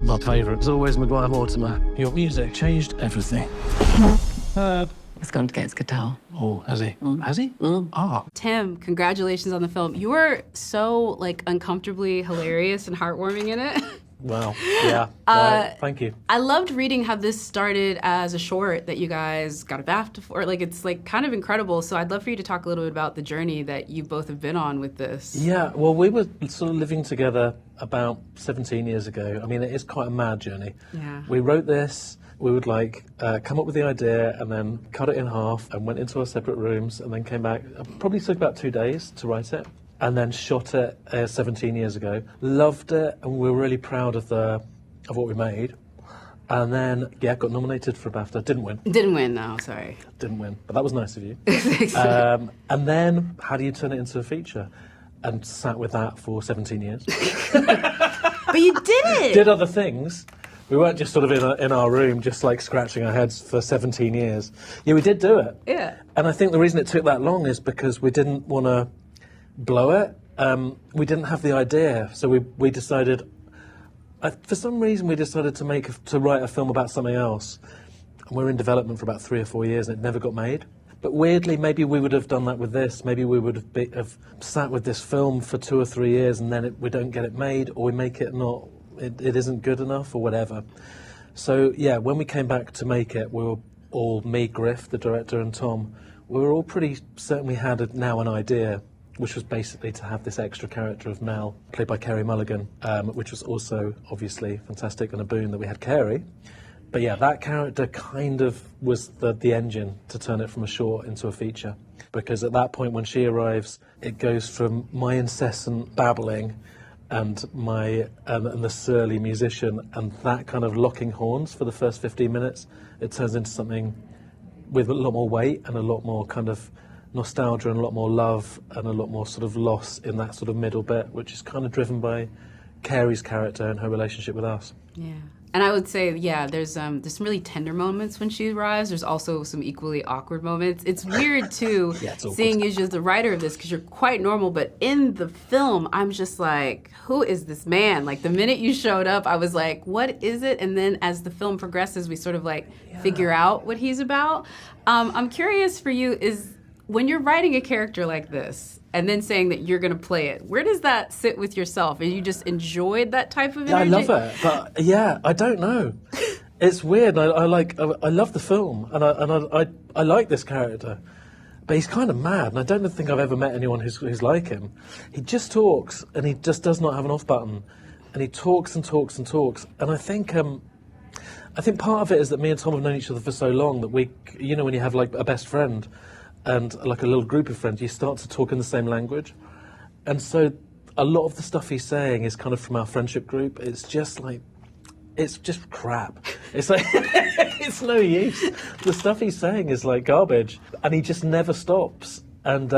My favourite is always McGwyer Mortimer. Your music changed everything. He's gone to get his guitar. Oh, has he? Has he? Ah. Tim, congratulations on the film. You were so, like, uncomfortably hilarious and heartwarming in it. Wow. Yeah. Thank you. I loved reading how this started as a short that you guys got a BAFTA for. Like, it's, like, kind of incredible. So I'd love for you to talk a little bit about the journey that you both have been on with this. Yeah, well, we were sort of living together about 17 years ago. I mean, it is quite a mad journey. Yeah. We wrote this, we would, like, come up with the idea and then cut it in half and went into our separate rooms and then came back. Probably took about 2 days to write it. And then shot it 17 years ago. Loved it, and we were really proud of what we made. And then, yeah, got nominated for a BAFTA. Didn't win. Didn't win, no, sorry. Didn't win, but that was nice of you. And then, how do you turn it into a feature? And sat with that for 17 years. But you did it! Did other things. We weren't just sort of in our room, just like scratching our heads for 17 years. Yeah, we did do it. Yeah. And I think the reason it took that long is because we didn't want to blow it. We didn't have the idea, so we decided. For some reason, we decided to write a film about something else. And we're in development for about 3 or 4 years, and it never got made. But weirdly, maybe we would have done that with this. Maybe we would have sat with this film for 2 or 3 years, and then we don't get it made, or we make it not. It isn't good enough, or whatever. So yeah, when we came back to make it, we were all me, Griff, the director, and Tom. We were all pretty certain we had now an idea, which was basically to have this extra character of Mel, played by Carey Mulligan, which was also obviously fantastic and a boon that we had Carey. But yeah, that character kind of was the engine to turn it from a short into a feature. Because at that point when she arrives, it goes from my incessant babbling and and the surly musician and that kind of locking horns for the first 15 minutes, it turns into something with a lot more weight and a lot more kind of nostalgia and a lot more love and a lot more sort of loss in that sort of middle bit, which is kind of driven by Carey's character and her relationship with us. Yeah. And I would say, yeah, there's some really tender moments when she arrives. There's also some equally awkward moments. It's weird, too, seeing you as the writer of this, because you're quite normal, but in the film, I'm just like, who is this man? Like, the minute you showed up, I was like, what is it? And then as the film progresses, we sort of, like, figure out what he's about. I'm curious for you, when you're writing a character like this, and then saying that you're going to play it, where does that sit with yourself? And you just enjoyed that type of energy? Yeah, I love it, but yeah, I don't know. It's weird. I love the film, and I like this character, but he's kind of mad, and I don't think I've ever met anyone who's like him. He just talks, and he just does not have an off button, and he talks and talks and talks, and I think part of it is that me and Tom have known each other for so long that when you have like a best friend and like a little group of friends, you start to talk in the same language. And so a lot of the stuff he's saying is kind of from our friendship group. It's just crap. It's like, it's no use. The stuff he's saying is like garbage, and he just never stops. And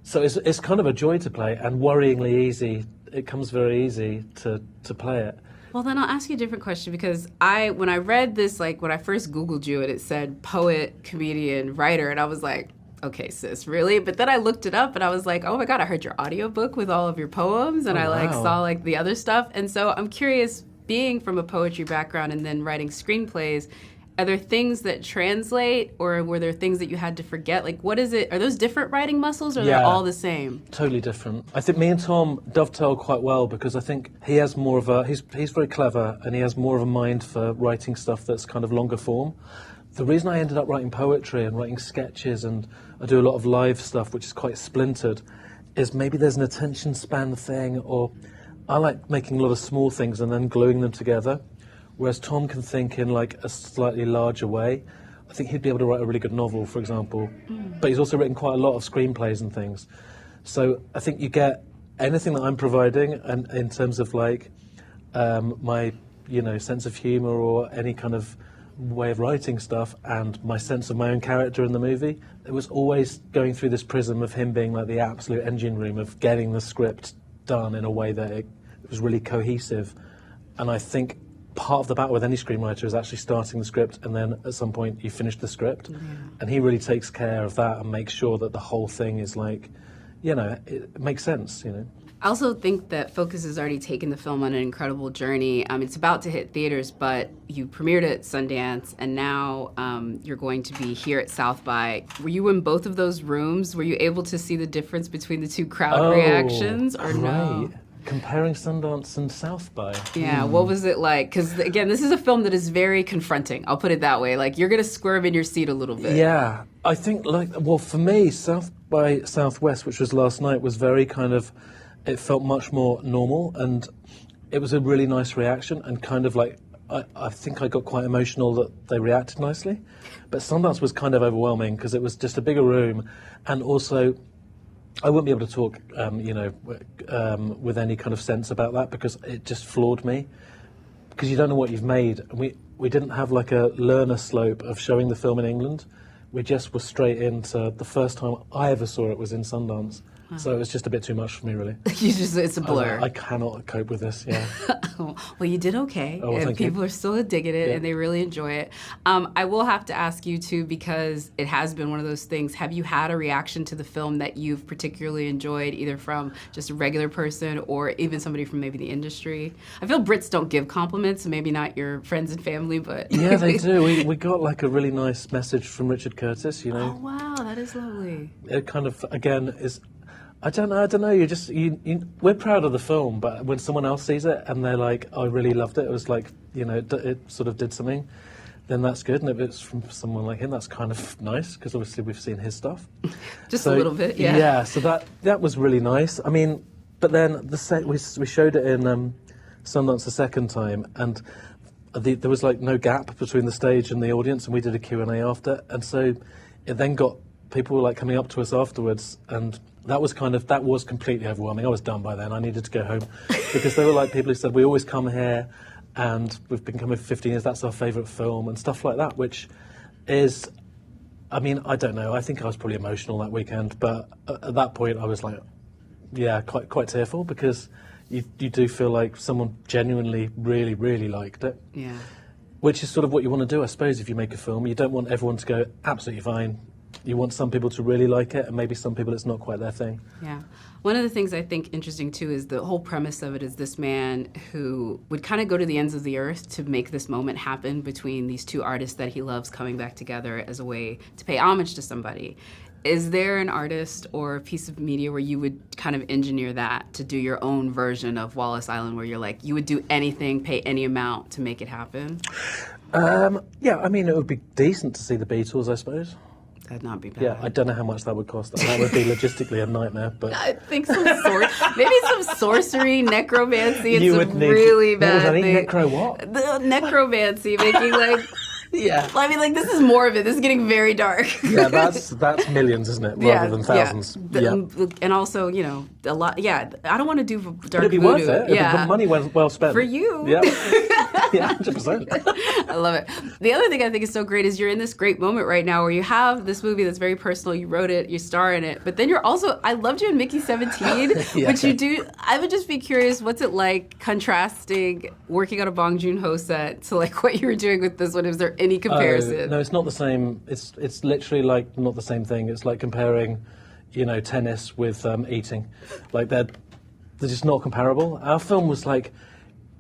so it's kind of a joy to play, and worryingly easy. It comes very easy to play it. Well, then I'll ask you a different question, because when I read this, like when I first Googled you and it said poet, comedian, writer, and I was like, okay, sis, really? But then I looked it up and I was like, oh my God, I heard your audiobook with all of your poems, and I saw like the other stuff. And so I'm curious, being from a poetry background and then writing screenplays, are there things that translate, or were there things that you had to forget? Like, what is it? Are those different writing muscles, or they're all the same? Totally different. I think me and Tom dovetail quite well, because I think he has more of he's very clever, and he has more of a mind for writing stuff that's kind of longer form. The reason I ended up writing poetry and writing sketches, and I do a lot of live stuff, which is quite splintered, is maybe there's an attention span thing, or I like making a lot of small things and then gluing them together. Whereas Tom can think in like a slightly larger way. I think he'd be able to write a really good novel, for example. But he's also written quite a lot of screenplays and things. So I think you get anything that I'm providing, and in terms of like my sense of humour or any kind of way of writing stuff, and my sense of my own character in the movie. It was always going through this prism of him being like the absolute engine room of getting the script done in a way that it was really cohesive. And I think part of the battle with any screenwriter is actually starting the script, and then at some point you finish the script. Yeah. And he really takes care of that and makes sure that the whole thing is like, it makes sense, I also think that Focus has already taken the film on an incredible journey. It's about to hit theaters, but you premiered at Sundance, and now you're going to be here at South by. Were you in both of those rooms? Were you able to see the difference between the two crowd reactions, or no? Comparing Sundance and South by. Yeah, what was it like? Because, again, this is a film that is very confronting. I'll put it that way. Like, you're going to squirm in your seat a little bit. Yeah, I think, for me, South by Southwest, which was last night, was very kind of, it felt much more normal, and it was a really nice reaction, and kind of like, I think I got quite emotional that they reacted nicely. But Sundance was kind of overwhelming, because it was just a bigger room, and also, I wouldn't be able to talk, with any kind of sense about that, because it just floored me. Because you don't know what you've made. We didn't have like a learner slope of showing the film in England. We just were straight into, the first time I ever saw it was in Sundance. So it was just a bit too much for me, really. It's a blur. I cannot cope with this, yeah. Well, you did okay, and people are still digging it, and they really enjoy it. I will have to ask you, too, because it has been one of those things. Have you had a reaction to the film that you've particularly enjoyed, either from just a regular person or even somebody from maybe the industry? I feel Brits don't give compliments, maybe not your friends and family, but... Yeah, they do. We got like a really nice message from Richard Curtis, you know. Oh, wow, that is lovely. It kind of, again, is... I don't know. We're proud of the film, but when someone else sees it and they're like, "I really loved it," it was like, it sort of did something. Then that's good, and if it's from someone like him, that's kind of nice, because obviously we've seen his stuff. Just a little bit, yeah. Yeah, so that was really nice. I mean, but then we showed it in Sundance the second time, and there was like no gap between the stage and the audience, and we did a Q&A after, and so it then got people were like coming up to us afterwards, and that was completely overwhelming. I was done by then. I needed to go home because there were like people who said, "We always come here, and we've been coming for 15 years. That's our favourite film," and stuff like that. Which is, I mean, I don't know. I think I was probably emotional that weekend, but at that point, I was like, yeah, quite tearful, because you do feel like someone genuinely, really, really liked it. Yeah. Which is sort of what you want to do, I suppose, if you make a film. You don't want everyone to go absolutely fine. You want some people to really like it, and maybe some people it's not quite their thing. Yeah. One of the things I think interesting, too, is the whole premise of it is this man who would kind of go to the ends of the earth to make this moment happen between these two artists that he loves coming back together as a way to pay homage to somebody. Is there an artist or a piece of media where you would kind of engineer that to do your own version of Wallis Island, where you're like, you would do anything, pay any amount to make it happen? Yeah, I mean, it would be decent to see the Beatles, I suppose. That'd not be bad. Yeah, I don't know how much that would cost. That would be logistically a nightmare. But I think maybe some sorcery, necromancy, and you some really bad things. Necro what? The necromancy, making like... Yeah. I mean, like, this is more of it. This is getting very dark. Yeah, that's millions, isn't it? Rather than thousands. Yeah. And also, a lot. Yeah, I don't want to do dark It'd be voodoo. worth it. Yeah. It'd be money well spent. For you. Yeah. Yeah, 100%. I love it. The other thing I think is so great is you're in this great moment right now where you have this movie that's very personal. You wrote it, you star in it, but then you're also, I loved you in Mickey 17, Yeah. which you do. I would just be curious, what's it like contrasting working on a Bong Joon Ho set to like what you were doing with this one? Is there any comparison? No, it's not the same. It's literally like not the same thing. It's like comparing, tennis with eating. Like they're just not comparable. Our film was like,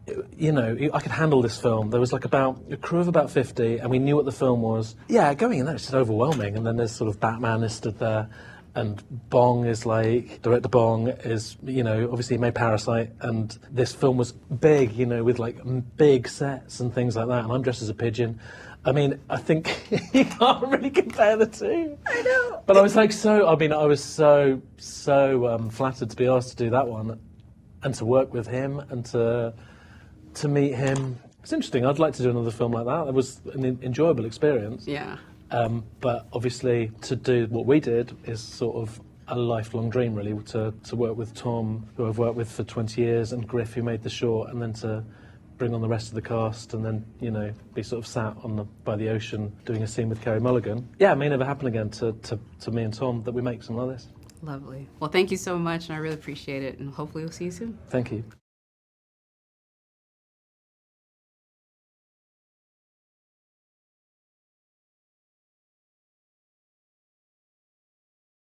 I could handle this film. There was like about a crew of about 50, and we knew what the film was. Yeah, going in there, it's just overwhelming. And then there's sort of Batman is stood there, and Bong is like, director Bong is, obviously he made Parasite, and this film was big, with like big sets and things like that. And I'm dressed as a pigeon. I mean, I think you can't really compare the two. I know. But I was like I was so flattered to be asked to do that one, and to work with him, and to meet him. It's interesting. I'd like to do another film like that. It was an enjoyable experience. Yeah. But obviously, to do what we did is sort of a lifelong dream, really, to work with Tom, who I've worked with for 20 years, and Griff, who made the short, and then to bring on the rest of the cast, and then, be sort of sat by the ocean doing a scene with Carey Mulligan. Yeah, it may never happen again to me and Tom that we make something like this. Lovely. Well, thank you so much, and I really appreciate it, and hopefully we'll see you soon. Thank you.